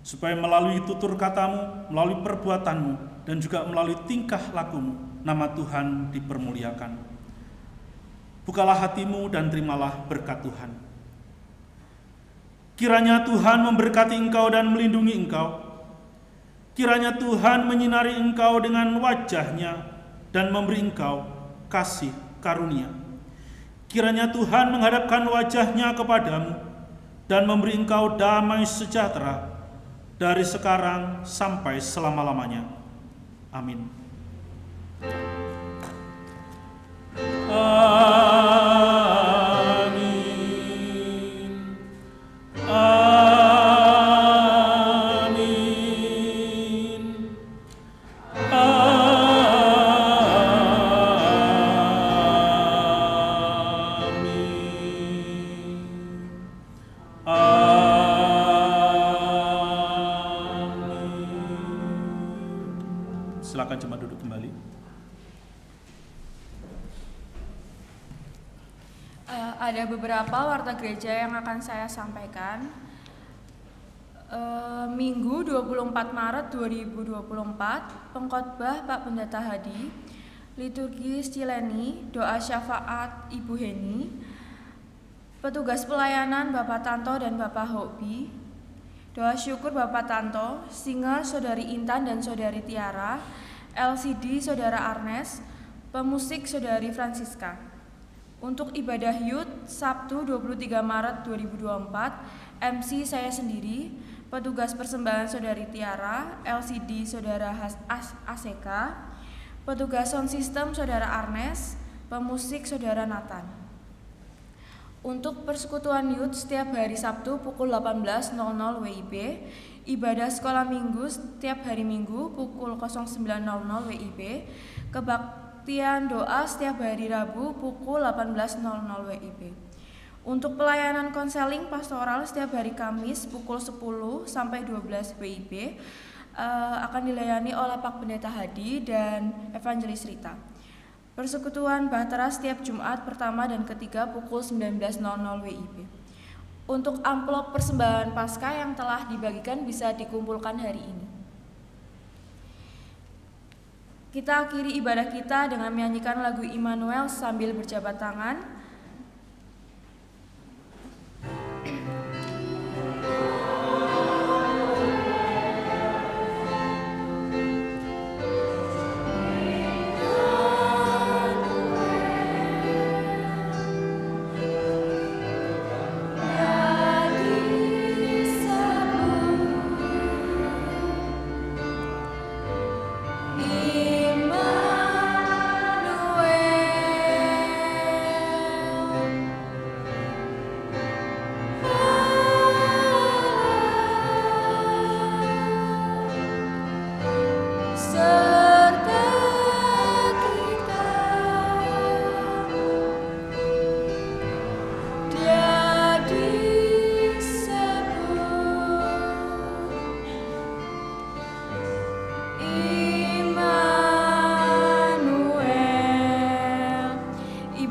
supaya melalui tutur katamu, melalui perbuatanmu, dan juga melalui tingkah lakumu, nama Tuhan dipermuliakan. Bukalah hatimu dan terimalah berkat Tuhan. Kiranya Tuhan memberkati engkau dan melindungi engkau. Kiranya Tuhan menyinari engkau dengan wajah-Nya dan memberi engkau kasih karunia. Kiranya Tuhan menghadapkan wajah-Nya kepadamu dan memberi engkau damai sejahtera dari sekarang sampai selama-lamanya. Amin. Amin. Amin. Silakan jemaat duduk kembali. Ada beberapa warta gereja yang akan saya sampaikan. Minggu 24 Maret 2024, pengkhotbah Pak Pendeta Hadi, liturgi Stileni, doa syafaat Ibu Heni, petugas pelayanan Bapak Tanto dan Bapak Hobi, doa syukur Bapak Tanto, singer Saudari Intan dan Saudari Tiara, LCD Saudara Arnes, pemusik Saudari Francisca. Untuk ibadah Youth Sabtu 23 Maret 2024, MC saya sendiri, petugas persembahan Saudari Tiara, LCD Saudara ACK, petugas sound system Saudara Arnes, pemusik Saudara Nathan. Untuk persekutuan Youth setiap hari Sabtu pukul 18.00 WIB, ibadah sekolah minggu setiap hari Minggu pukul 09.00 WIB, kebaktian doa setiap hari Rabu pukul 18.00 WIB. Untuk pelayanan konseling pastoral setiap hari Kamis pukul 10 sampai 12 WIB akan dilayani oleh Pak Pendeta Hadi dan Evangelis Rita. Persekutuan Bahtera setiap Jumat pertama dan ketiga pukul 19.00 WIB. Untuk amplop persembahan Paskah yang telah dibagikan bisa dikumpulkan hari ini. Kita akhiri ibadah kita dengan menyanyikan lagu Immanuel sambil berjabat tangan.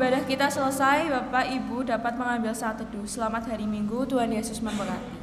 Ibadah kita selesai, Bapak Ibu dapat mengambil saat teduh. Selamat hari Minggu, Tuhan Yesus memberkati.